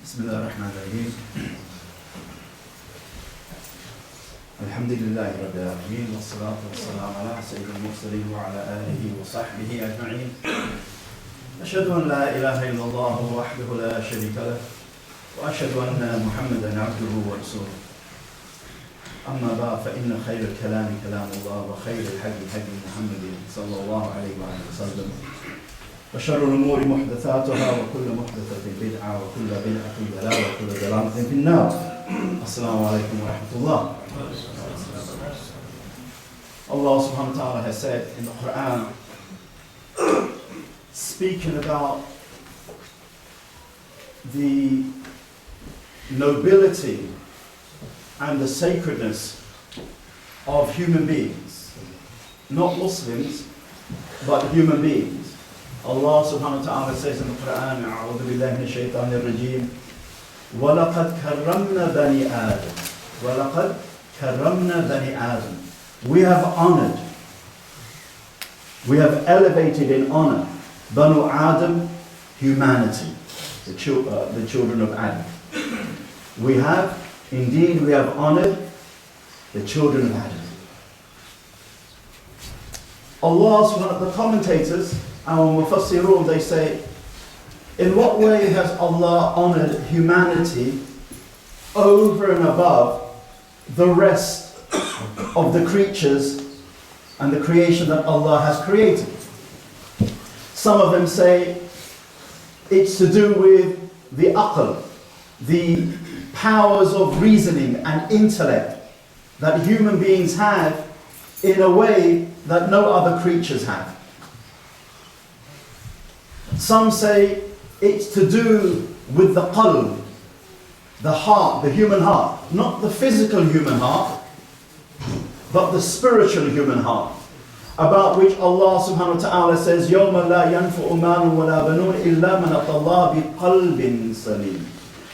بسم الله الرحمن الرحيم الحمد لله رب العالمين والصلاة والسلام على سيد المرسلين وعلى آله وصحبه أجمعين أشهد أن لا إله إلا الله وحده لا شريك له وأشهد أن محمدا عبده ورسوله أما بعد فإن خير الكلام كلام الله وخير الحدي حدي محمد صلى الله عليه وآله وسلم وشر الأمور محدثاتها وكل محدثة بدعة وكل بدعة ضلالة وكل ضلالة في النار. السلام عليكم ورحمة الله. Allah subhanahu wa ta'ala has said in the Quran, speaking about the nobility and the sacredness of human beings, not Muslims, but human beings. Allah subhanahu wa ta'ala says in the Quran, أعوذ بالله من الشيطان الرجيم وَلَقَدْ كَرَّمْنَا بَنِي آدَمَ وَلَقَدْ كَرَّمْنَا بَنِي آدَمَ. We have honored, we have elevated in honor Banu Adam, humanity, the children of Adam. We have honored the children of Adam. Allah subhanahu wa ta'ala, the commentators, our Mufassirun, they say, in what way has Allah honored humanity over and above the rest of the creatures and the creation that Allah has created? Some of them say it's to do with the aql, the powers of reasoning and intellect that human beings have in a way that no other creatures have. Some say it's to do with the qalb, the heart, the human heart. Not the physical human heart, but the spiritual human heart, about which Allah subhanahu wa ta'ala says, يَوْمَ لَا يَنْفُعُ مَالٌ وَلَا بَنُونَ إِلَّا مَنْ أَتَى اللَّهَ بِقَلْبٍ سَلِيمٍ.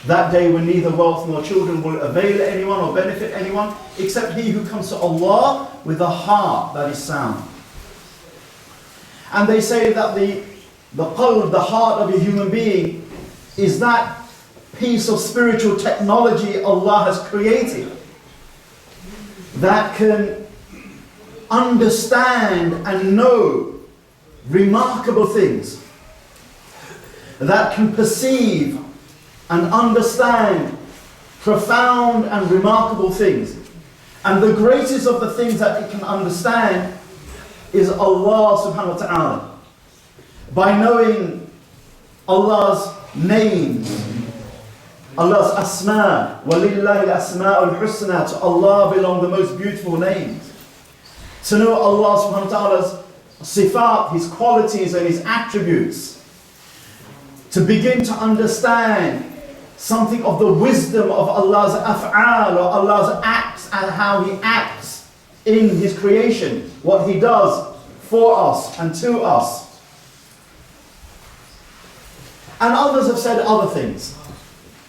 That day when neither wealth nor children will avail anyone or benefit anyone, except he who comes to Allah with a heart that is sound. And they say that the qalb, the heart of a human being, is that piece of spiritual technology Allah has created that can understand and know remarkable things, that can perceive and understand profound and remarkable things. And the greatest of the things that it can understand is Allah subhanahu wa ta'ala. By knowing Allah's names, Allah's asma, وَلِلَّهِ الْأَسْمَاءُ الْحُسْنَى, to Allah belong the most beautiful names. To know Allah subhanahu wa ta'ala's sifat, His qualities and His attributes. To begin to understand something of the wisdom of Allah's af'al, or Allah's acts, and how He acts in His creation, what He does for us and to us. And others have said other things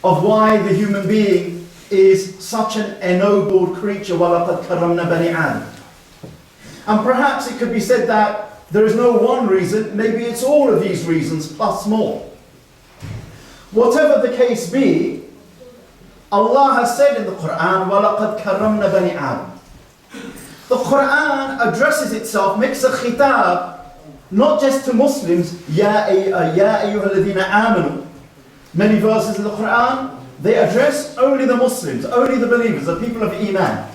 of why the human being is such an ennobled creature. وَلَقَدْ كَرَّمْنَا بَنِي آدَمَ. And perhaps it could be said that there is no one reason, maybe it's all of these reasons plus more. Whatever the case be, Allah has said in the Quran, وَلَقَدْ كَرَّمْنَا بَنِي آدَمَ. The Quran addresses itself, makes a khitab, not just to Muslims, يَا أَيُّهَا الَّذِينَ آمَنُوا. Many verses in the Quran, they address only the Muslims, only the believers, the people of Iman.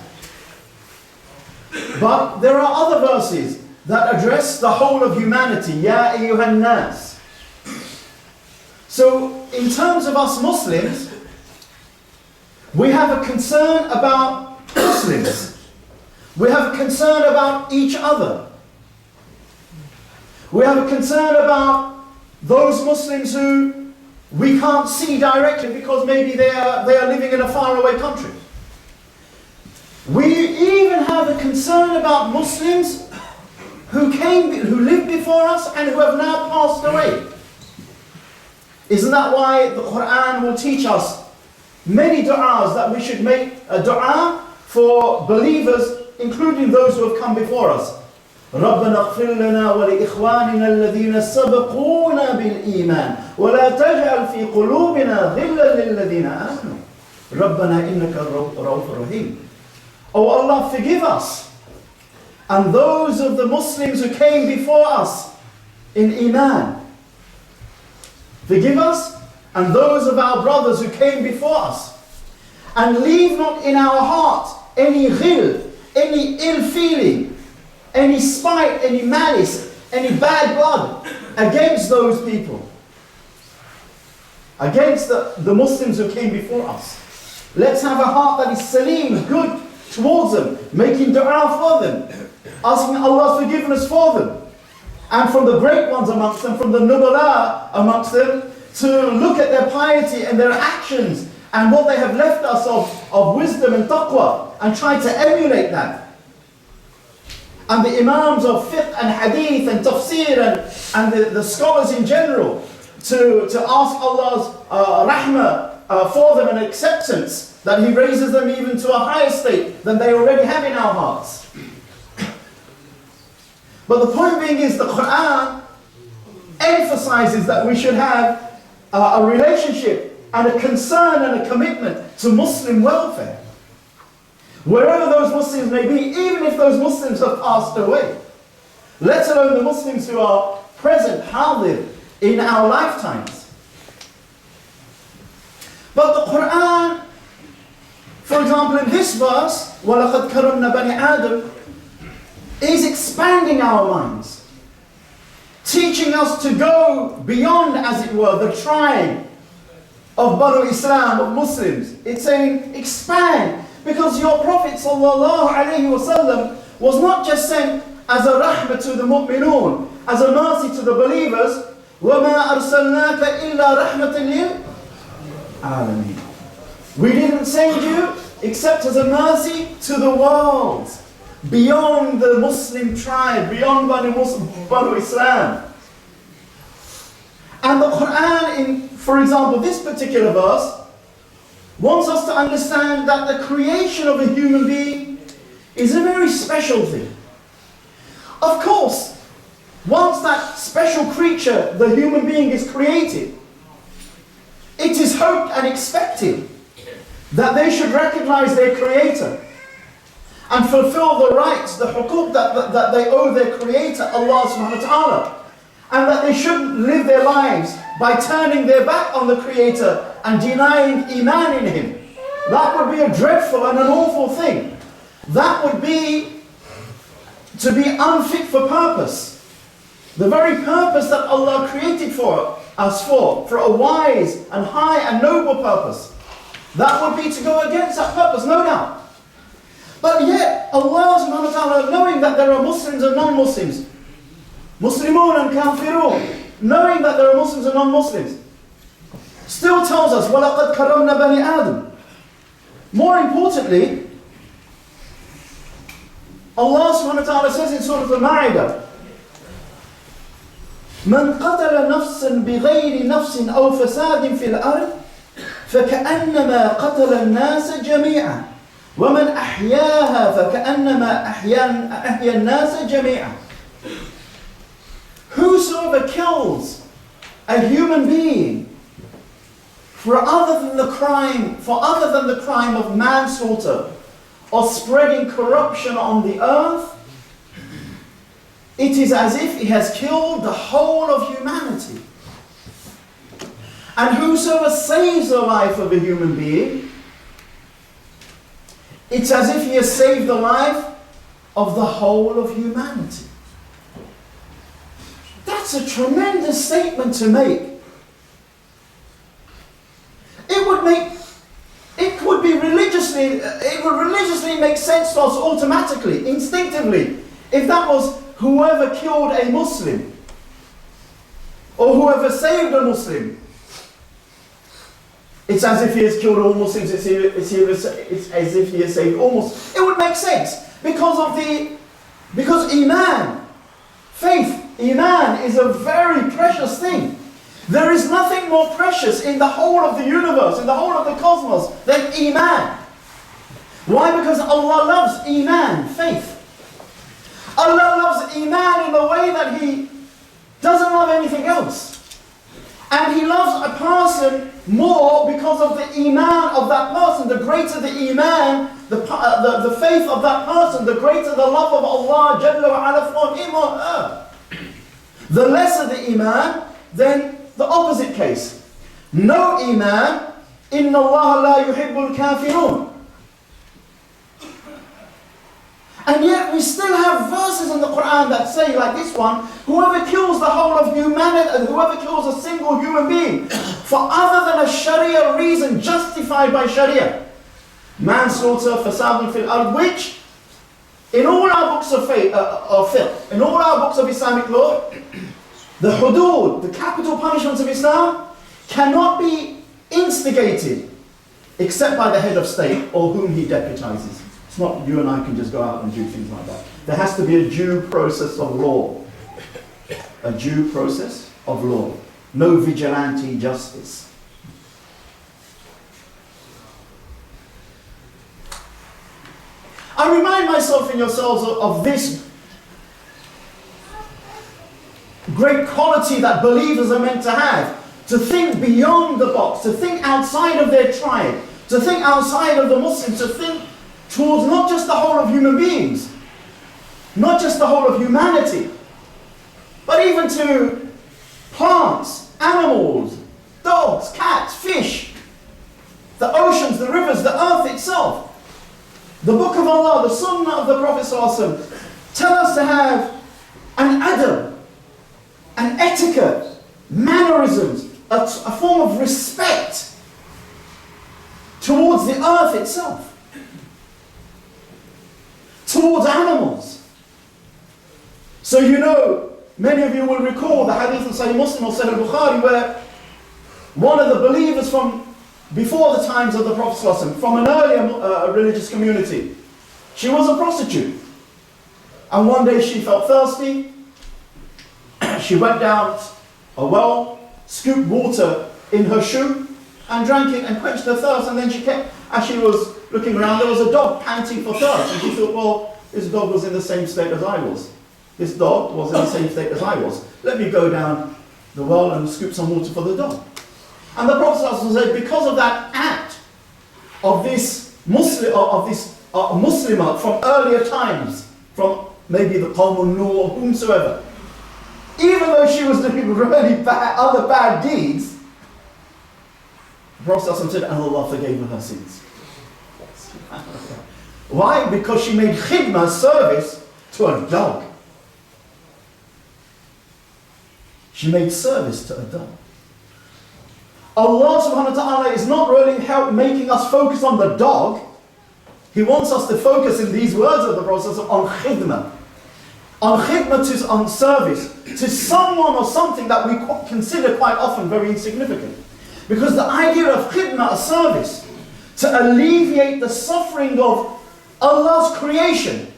But there are other verses that address the whole of humanity, يَا أَيُّهَا النَّاسِ. So, in terms of us Muslims, we have a concern about Muslims. We have a concern about each other. We have a concern about those Muslims who we can't see directly because maybe they are living in a faraway country. We even have a concern about Muslims who lived before us and who have now passed away. Isn't that why the Quran will teach us many du'as, that we should make a du'a for believers, including those who have come before us? رَبَّنَا اغْفِرْ لَنَا وَلِإِخْوَانِنَا الَّذِينَ سَبَقُونَا بِالْإِيمَانِ وَلَا تَجْعَلْ فِي قُلُوبِنَا غِلًّا لِلَّذِينَ آمَنُوا رَبَّنَا إِنَّكَ رَءُوفٌ رَحِيمٌ. Oh Allah, forgive us and those of the Muslims who came before us in Iman. Forgive us and those of our brothers who came before us. And leave not in our heart any ghil, any ill feeling, any spite, any malice, any bad blood against those people. Against the Muslims who came before us. Let's have a heart that is salim, good towards them, making dua for them, asking Allah's forgiveness for them. And from the great ones amongst them, from the nubala amongst them, to look at their piety and their actions and what they have left us of wisdom and taqwa, and try to emulate that. And the imams of fiqh and hadith and tafsir and the scholars in general, to ask Allah's rahmah for them and acceptance, that He raises them even to a higher state than they already have in our hearts. But the point being is, the Quran emphasizes that we should have a relationship and a concern and a commitment to Muslim welfare. Wherever those Muslims may be, even if those Muslims have passed away. Let alone the Muslims who are present, hadir, in our lifetimes. But the Quran, for example, in this verse, وَلَقَدْ كَرَمْنَا بَنِي آدَمَ, is expanding our minds, teaching us to go beyond, as it were, the tribe of Banu Islam, of Muslims. It's saying, expand, because your Prophet ﷺ was not just sent as a rahmah to the mu'minun, as a mercy to the believers. وَمَا أَرْسَلْنَاكَ إِلَّا رَحْمَةً لِلْعَالَمِينَ. We didn't send you except as a mercy to the world, beyond the Muslim tribe, beyond Banu Islam. And the Quran, for example, this particular verse, wants us to understand that the creation of a human being is a very special thing. Of course, once that special creature, the human being, is created, it is hoped and expected that they should recognize their Creator and fulfill the rights, the huquq that they owe their Creator, Allah subhanahu wa ta'ala. And that they shouldn't live their lives by turning their back on the Creator and denying Iman in Him. That would be a dreadful and an awful thing. That would be to be unfit for purpose. The very purpose that Allah created for us for a wise and high and noble purpose. That would be to go against that purpose, no doubt. But yet, Allah subhanahu wa ta'ala, knowing that there are Muslims and non-Muslims, Muslimun and Kafirun, knowing that there are Muslims and non-Muslims, still tells us, وَلَقَدْ كَرَمْنَا بَنِي آدَمَ. More importantly, Allah subhanahu wa ta'ala says in Surah Al-Ma'idah, مَنْ قَتَلَ نَفْسًا بِغَيْرِ نَفْسٍ أَوْ فَسَادٍ فِي الْأَرْضِ فَكَأَنَّمَا قَتَلَ النَّاسَ جَمِيعًا وَمَنْ أَحْيَاهَا فَكَأَنَّمَا أَحْيَا النَّاسَ جَمِيعًا. Whosoever kills a human being for other than the crime of manslaughter or spreading corruption on the earth, it is as if he has killed the whole of humanity. And whosoever saves the life of a human being, it's as if he has saved the life of the whole of humanity. That's a tremendous statement to make. It would religiously make sense to us automatically, instinctively, if that was whoever killed a Muslim or whoever saved a Muslim. It's as if he has killed all Muslims, it's as if he has saved all Muslims. It would make sense because Iman, faith, Iman is a very precious thing. There is nothing more precious in the whole of the universe, in the whole of the cosmos, than Iman. Why? Because Allah loves Iman, faith. Allah loves Iman in a way that he doesn't love anything else. And he loves a person more because of the Iman of that person. The greater the Iman, the faith of that person, the greater the love of Allah Jalla wa Ala for him or her. The lesser the Iman, then the opposite case. No Iman, Inna Allah la yuhibbul kafirun. And yet we still have verses in the Quran that say, like this one, whoever kills the whole of humanity, and whoever kills a single human being for other than a Sharia reason justified by Sharia, manslaughter, fasadun fil ard, which in all our books of faith, fiqh, in all our books of Islamic law, the hudud, the capital punishments of Islam, cannot be instigated except by the head of state or whom he deputizes. It's not you and I can just go out and do things like that. There has to be a due process of law. A due process of law. No vigilante justice. I remind myself and yourselves of this great quality that believers are meant to have. To think beyond the box, to think outside of their tribe, to think outside of the Muslims, to think towards not just the whole of human beings, not just the whole of humanity, but even to plants, animals, dogs, cats, fish, the oceans, the rivers, the earth itself. The Book of Allah, the Sunnah of the Prophet ﷺ tell us to have an adab, an etiquette, mannerisms, a form of respect towards the earth itself, towards animals. So you know, many of you will recall the hadith of Sahih Muslim or Sahih Bukhari, where one of the believers from before the times of the Prophet ﷺ, from an earlier religious community, she was a prostitute. And one day she felt thirsty. She went down a well, scooped water in her shoe and drank it and quenched her thirst. And then she kept, as she was looking around, there was a dog panting for thirst. And she thought, well, this dog was in the same state as I was. This dog was in the same state as I was. Let me go down the well and scoop some water for the dog. And the Prophet said, because of that act of this Muslimah from earlier times, from maybe the Qawmun Nuh or whomsoever, even though she was doing really other bad deeds, the Prophet said, and Allah forgave her sins. Why? Because she made khidmah, service, to a dog. She made service to a dog. Allah subhanahu wa ta'ala is not really making us focus on the dog. He wants us to focus in these words of the Prophet on khidmah. On khidmah, on service to someone or something that we consider quite often very insignificant. Because the idea of khidmah, a service, to alleviate the suffering of Allah's creation,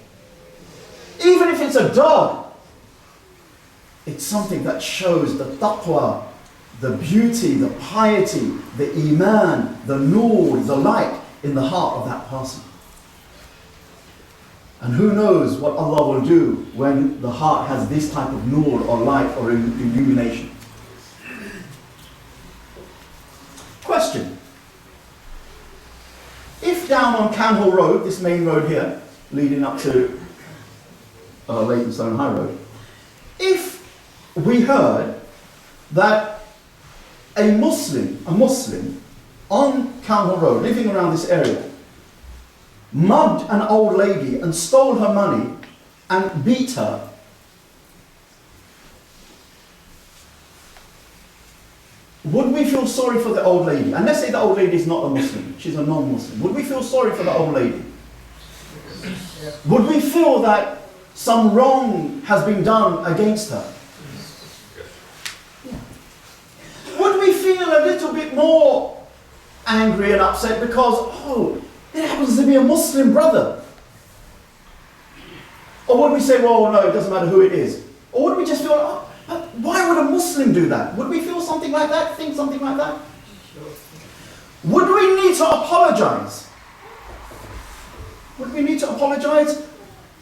even if it's a dog, it's something that shows the taqwa, the beauty, the piety, the iman, the nur, the light in the heart of that person. And who knows what Allah will do when the heart has this type of nur or light or illumination. Question. If down on Canhill Road, this main road here, leading up to Leytonstone High Road, if we heard that a Muslim on Canhill Road, living around this area, mugged an old lady and stole her money and beat her, would we feel sorry for the old lady? And let's say the old lady is not a Muslim, she's a non-Muslim. Would we feel sorry for the old lady? Would we feel that some wrong has been done against her? Would we feel a little bit more angry and upset because, oh, it happens to be a Muslim brother? Or would we say, well, no, it doesn't matter who it is? Or would we just feel, oh, why would a Muslim do that? Would we feel something like that? Think something like that? Would we need to apologize? Would we need to apologize?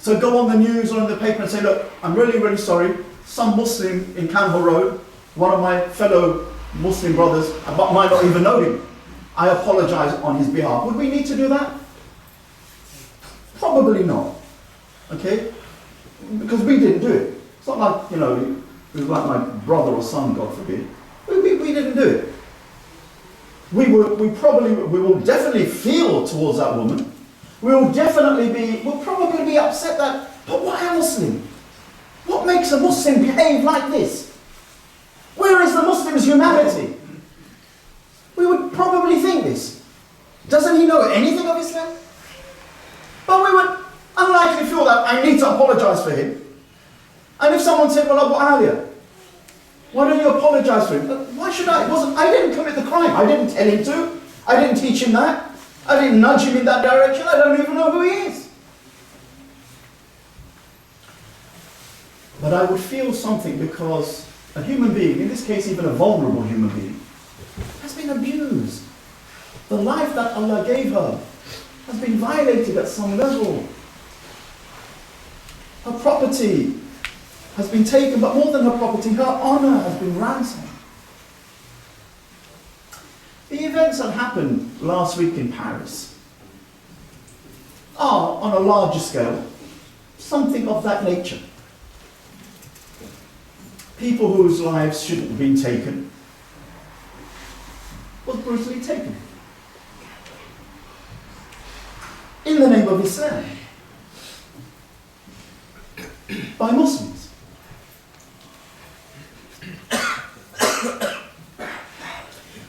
So go on the news or in the paper and say, look, I'm really, really sorry. Some Muslim in Canberra Road, one of my fellow Muslim brothers, I might not even know him. I apologise on his behalf. Would we need to do that? Probably not. Okay? Because we didn't do it. It's not like, it was like my brother or son, God forbid. We didn't do it. We will definitely feel towards that woman. We'll probably be upset that, but why a Muslim? What makes a Muslim behave like this? Where is the Muslim's humanity? We would probably think this. Doesn't he know anything of Islam? But we would unlikely feel that I need to apologise for him. And if someone said, well, Abu Aaliyah, why don't you apologise for him? Why should I? I didn't commit the crime. I didn't tell him to. I didn't teach him that. I didn't nudge him in that direction. I don't even know who he is. But I would feel something because a human being, in this case even a vulnerable human being, has been abused. The life that Allah gave her has been violated at some level. Her property has been taken, but more than her property, her honour has been ransomed. The events that happened last week in Paris are, on a larger scale, something of that nature. People whose lives shouldn't have been taken was brutally taken. In the name of Islam. By Muslims.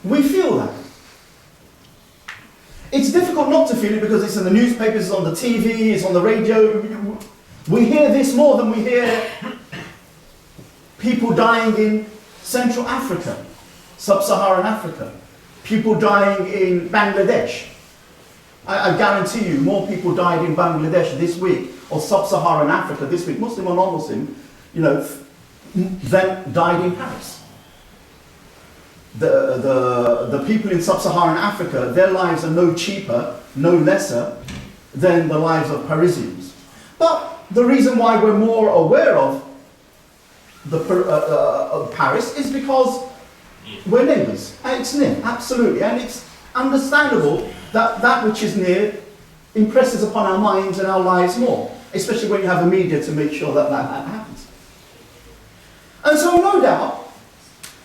We feel that. It's difficult not to feel it because it's in the newspapers, it's on the TV, it's on the radio. We hear this more than we hear people dying in Central Africa, Sub-Saharan Africa, people dying in Bangladesh. I guarantee you more people died in Bangladesh this week or Sub-Saharan Africa this week, Muslim or non-Muslim, than died in Paris. The people in Sub-Saharan Africa, their lives are no cheaper, no lesser than the lives of Parisians. But the reason why we're more aware of Paris is because we're neighbours. And it's near, absolutely. And it's understandable that that which is near impresses upon our minds and our lives more, especially when you have a media to make sure that that happens. And so no doubt,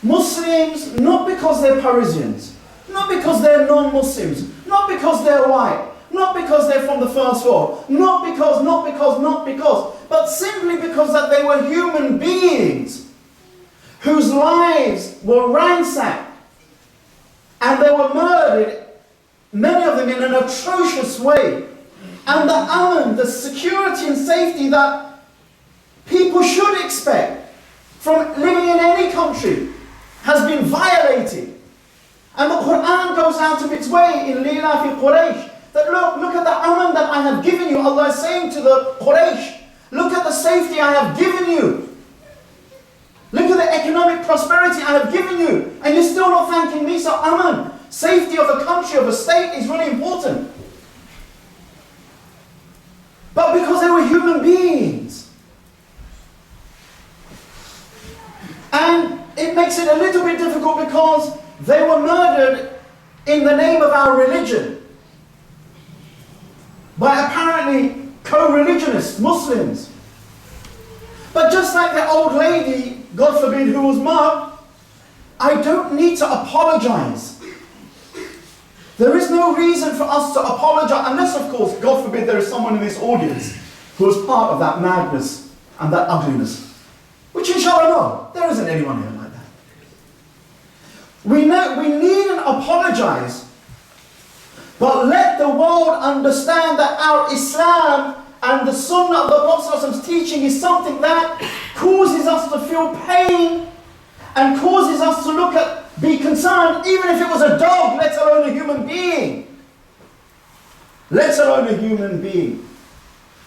Muslims, not because they're Parisians, not because they're non-Muslims, not because they're white, not because they're from the first world, not because, but simply because that they were human beings whose lives were ransacked and they were murdered, many of them in an atrocious way. And the aman, the security and safety that people should expect from living in any country has been violated. And the Quran goes out of its way in Lila fi Quraysh that look at the aman that I have given you. Allah is saying to the Quraysh, look at the safety I have given you. Look at the economic prosperity I have given you. And you're still not thanking me. So aman, safety of a country, of a state is really important. But because they were human beings. And it makes it a little bit difficult because they were murdered in the name of our religion by apparently co-religionists, Muslims. But just like the old lady, God forbid, who was mugged, I don't need to apologize. There is no reason for us to apologize, unless of course, God forbid, there is someone in this audience who is part of that madness and that ugliness. Which inshallah no, there isn't anyone here like that. We needn't apologize, but let the world understand that our Islam and the Sunnah of the Prophet's teaching is something that causes us to feel pain and causes us to be concerned, even if it was a dog, let alone a human being. Let alone a human being.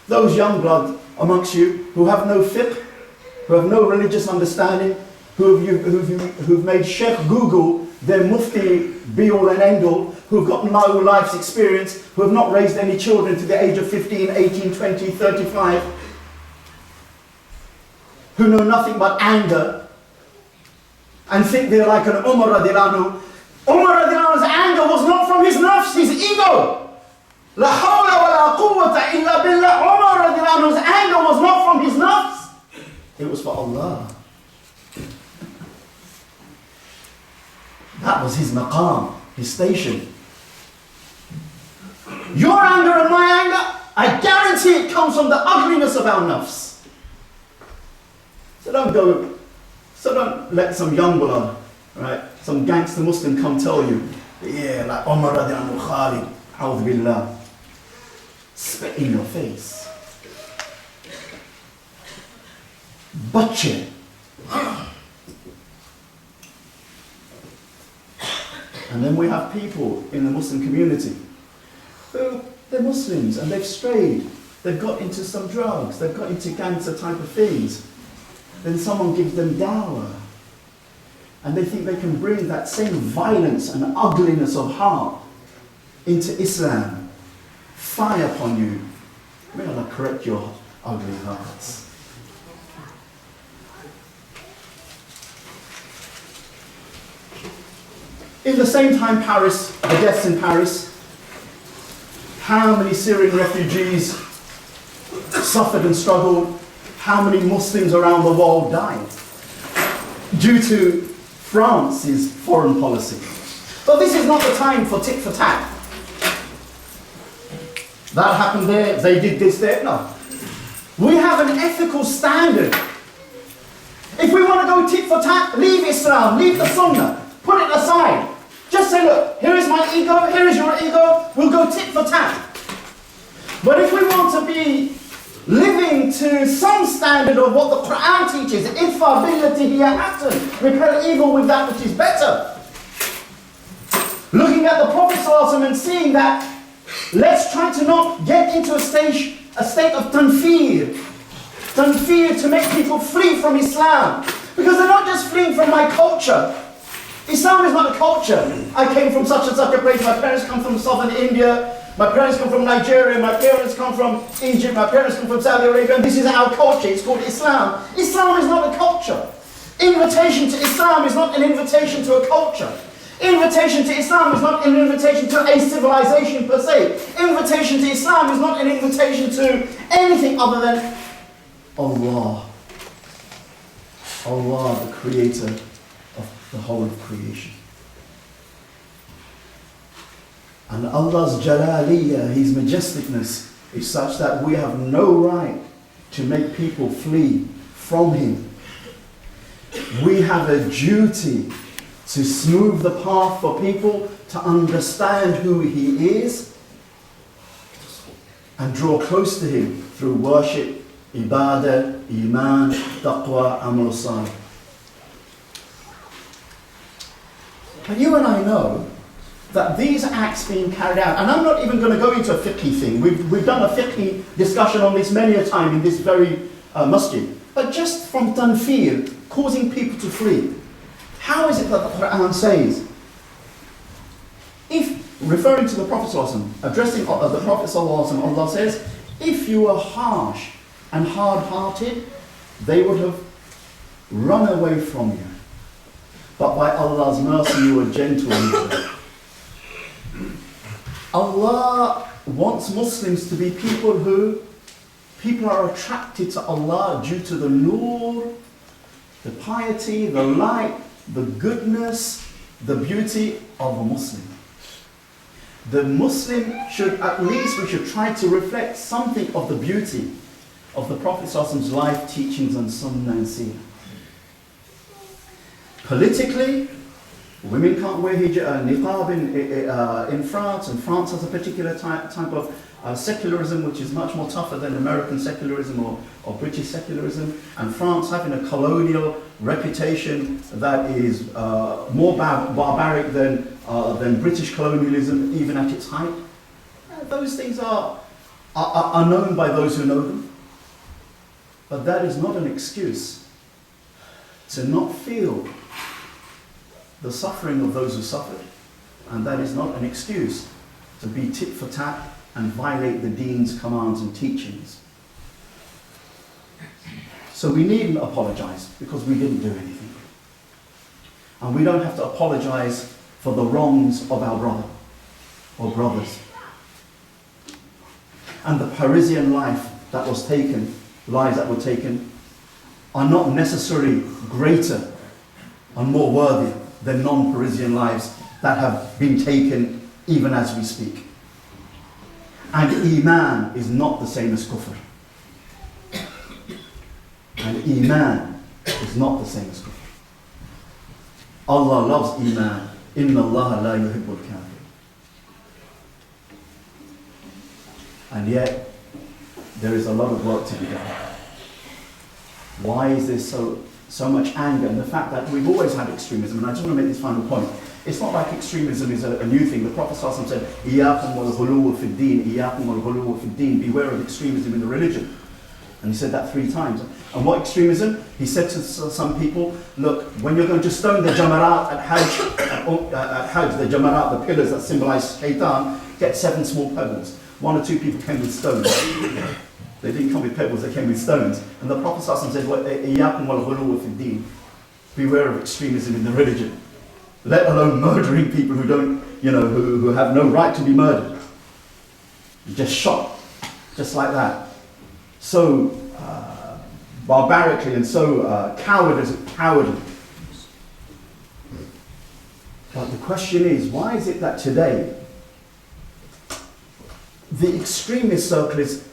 Those young blood amongst you who have no fiqh, who have no religious understanding, who've made Sheikh Google their mufti, be-all and end-all, who've got no life's experience, who have not raised any children to the age of 15, 18, 20, 35, who know nothing but anger and think they're like an Umar radiallahu anhu. Umar radiallahu anhu's anger was not from his nafs, his ego. La hawla wa la quwwata illa billah. Umar radiallahu anhu's anger was not from his nafs. It was for Allah. That was his maqam, his station. Your anger and my anger, I guarantee it comes from the ugliness of our nafs. So don't let some young blood, right, some gangster Muslim come tell you, yeah, like Umar radiallahu anhu, Khalid, a'udhu billah, spit in your face. Butcher. And then we have people in the Muslim community who, they're Muslims and they've strayed. They've got into some drugs. They've got into gangster type of things. Then someone gives them dawah. And they think they can bring that same violence and ugliness of heart into Islam. Fire upon you. May Allah correct your ugly hearts. In the same time, Paris, the deaths in Paris, how many Syrian refugees suffered and struggled, how many Muslims around the world died due to France's foreign policy. But this is not the time for tit for tat. That happened there, they did this there. No. We have an ethical standard. If we want to go tit for tat, leave Islam, leave the Sunnah, put it aside. Just say, look, here is my ego, here is your ego, we'll go tit for tat. But if we want to be living to some standard of what the Quran teaches, idfa billati hiya ahsan, repel evil with that which is better. Looking at the Prophet ﷺ and seeing that, let's try to not get into a state of tanfir to make people flee from Islam. Because they're not just fleeing from my culture. Islam is not a culture. I came from such and such a place, my parents come from southern India, my parents come from Nigeria, my parents come from Egypt, my parents come from Saudi Arabia, and this is our culture, it's called Islam. Islam is not a culture. Invitation to Islam is not an invitation to a culture. Invitation to Islam is not an invitation to a civilization per se. Invitation to Islam is not an invitation to anything other than Allah. Allah, the creator of the whole of creation. And Allah's Jalaliyah, His majesticness, is such that we have no right to make people flee from Him. We have a duty to smooth the path for people to understand who He is and draw close to Him through worship, ibadah, iman, taqwa, amal salih. But you and I know that these acts being carried out, and I'm not even going to go into a fiqh thing, we've done a fiqh discussion on this many a time in this very masjid, but just from tanfir, causing people to flee. How is it that the Quran says, if, referring to the Prophet ﷺ, addressing the Prophet ﷺ, Allah says, if you were harsh and hard-hearted, they would have run away from you. But by Allah's mercy, you were gentle and good. Allah wants Muslims to be people are attracted to Allah due to the nur, the piety, the light, the goodness, the beauty of a Muslim. The Muslim should, at least we should try to reflect something of the beauty of the Prophet ﷺ's life, teachings and sunnah and seerah. Politically, women can't wear niqab in France, and France has a particular type of secularism which is much more tougher than American secularism or British secularism, and France having a colonial reputation that is more barbaric than British colonialism even at its height. Those things are known by those who know them, but that is not an excuse to not feel the suffering of those who suffered, and that is not an excuse to be tit for tat and violate the Deen's commands and teachings. So we needn't apologize because we didn't do anything. And we don't have to apologize for the wrongs of our brother or brothers. And the Parisian lives that were taken, are not necessarily greater and more worthy than non-Parisian lives that have been taken even as we speak. And Iman is not the same as kufr. And Iman is not the same as kufr. Allah loves Iman. Inna Allah la yuhibbul kafir. And yet, there is a lot of work to be done. Why is there so much anger? And the fact that we've always had extremism, and I just want to make this final point. It's not like extremism is a new thing. The Prophet ﷺ said, إِيَّاكُمْ وَالْغُلُوَّ فِي الدِّينِ إِيَّاكُمْ وَالْغُلُوَّ فِي الدِّينِ. Beware of extremism in the religion. And he said that 3 times. And what extremism? He said to some people, look, when you're going to stone the Jamarat at Hajj, the Jamarat, the pillars that symbolize shaitan, get 7 small pebbles. 1 or 2 people came with stones. They didn't come with pebbles, they came with stones. And the Prophet ﷺ said, إِيَّاكُمْ وَالْغُلُوَّ فِي الدِّينِ. Beware of extremism in the religion. Let alone murdering people who don't, who have no right to be murdered. Just shot, just like that. So barbarically and so cowardly. But the question is, why is it that today the extremist circle is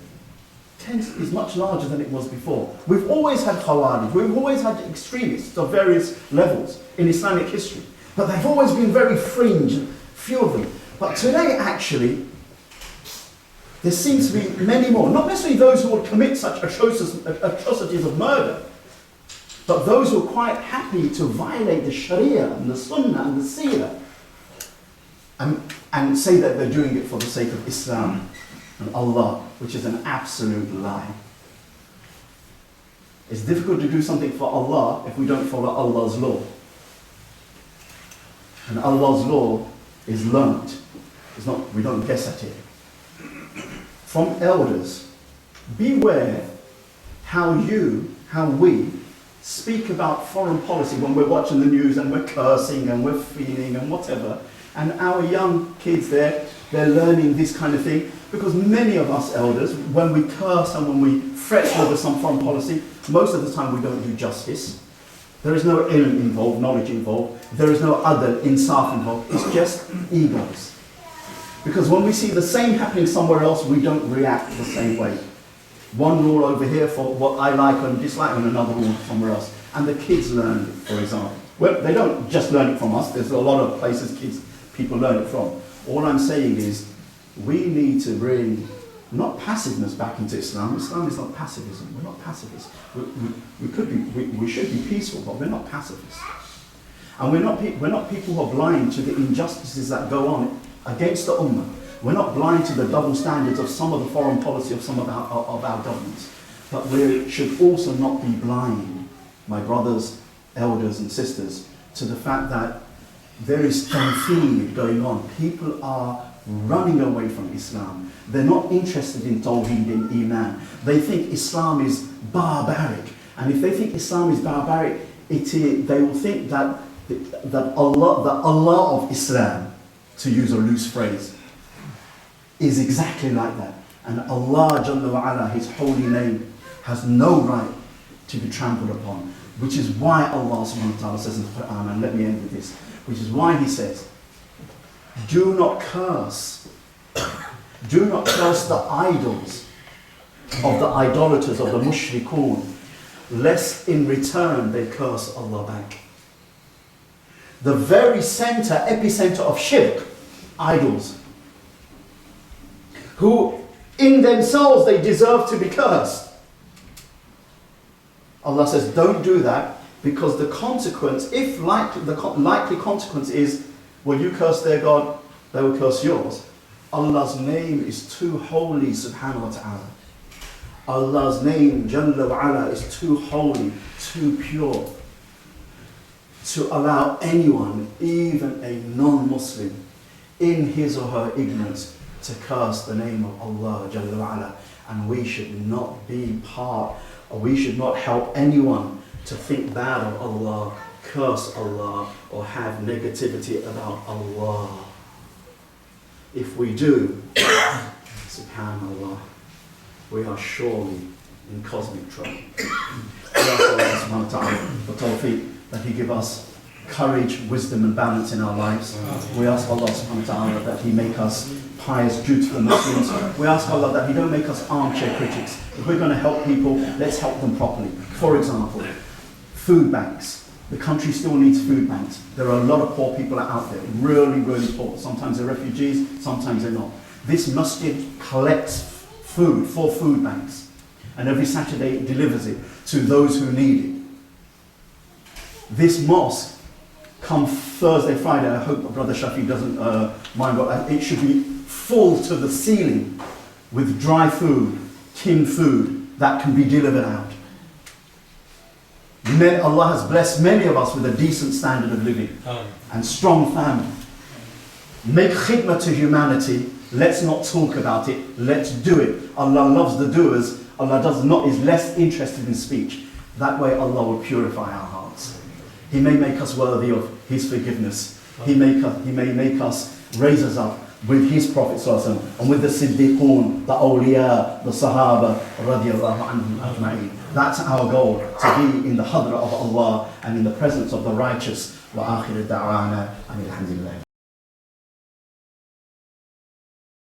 much larger than it was before? We've always had Khawarij, we've always had extremists of various levels in Islamic history, but they've always been very fringe, few of them. But today, actually, there seems to be many more. Not necessarily those who will commit such atrocities of murder, but those who are quite happy to violate the Sharia and the Sunnah and the Seerah and say that they're doing it for the sake of Islam and Allah, which is an absolute lie. It's difficult to do something for Allah if we don't follow Allah's law. And Allah's law is learnt. We don't guess at it. From elders, beware how we speak about foreign policy when we're watching the news and we're cursing and we're feeling and whatever. And our young kids they're learning this kind of thing, because many of us elders, when we curse and when we fret over some foreign policy, most of the time we don't do justice. There is no ilm involved, knowledge involved. There is no other insaf involved. It's just egos. Because when we see the same happening somewhere else, we don't react the same way. One rule over here for what I like and dislike, and another rule somewhere else. And the kids learn it, for example. Well, they don't just learn it from us. There's a lot of places people learn it from. All I'm saying is, we need to bring not passiveness back into Islam. Islam is not pacifism. We're not pacifists. We should be peaceful, but we're not pacifists. And we're not people who are blind to the injustices that go on against the Ummah. We're not blind to the double standards of some of the foreign policy of some of our governments. But we should also not be blind, my brothers, elders and sisters, to the fact that there is tanfeed going on. People are running away from Islam. They're not interested in Tawheed and Iman. They think Islam is barbaric. And if they think Islam is barbaric, they will think that Allah of Islam, to use a loose phrase, is exactly like that. And Allah Jalla wa Ala, His holy name, has no right to be trampled upon. Which is why Allah subhanahu wa ta'ala says in the Quran, and let me end with this, which is why He says, do not curse the idols of the idolaters, of the mushrikun, lest in return they curse Allah back. The very epicenter of shirk, idols, who in themselves they deserve to be cursed. Allah says, don't do that, because the consequence, if likely, the likely consequence is, well, you curse their God, they will curse yours. Allah's name is too holy, subhanahu wa ta'ala. Allah's name, Jalla wa Ala, is too holy, too pure, to allow anyone, even a non-Muslim, in his or her ignorance, to curse the name of Allah Jalla wa Ala. And we should not be part We should not help anyone to think bad of Allah, curse Allah, or have negativity about Allah. If we do, subhanallah, we are surely in cosmic trouble. We ask Allah subhanahu wa ta'ala for tawfiq, that He give us courage, wisdom and balance in our lives. We ask Allah subhanahu wa ta'ala that He make us pious, dutiful Muslims. We ask Allah that He don't make us armchair critics. If we're going to help people, let's help them properly. For example, food banks. The country still needs food banks. There are a lot of poor people out there, really, really poor. Sometimes they're refugees, sometimes they're not. This masjid collects food for food banks, and every Saturday it delivers it to those who need it. This mosque, come Thursday, Friday, I hope Brother Shafi doesn't mind, but it should be full to the ceiling with dry food, tinned food that can be delivered out. Allah has blessed many of us with a decent standard of living and strong family. Make khidmah to humanity. Let's not talk about it. Let's do it. Allah loves the doers. Allah is less interested in speech. That way Allah will purify our hearts. He may make us worthy of His forgiveness. He may make us, raise us up with His Prophet ﷺ and with the Siddiqun, the Awliya, the Sahaba radiyallahu anhum ajma'in. That's our goal, to be in the hadra of Allah and in the presence of the righteous. Wa akhir da'wana and alhamdulillah.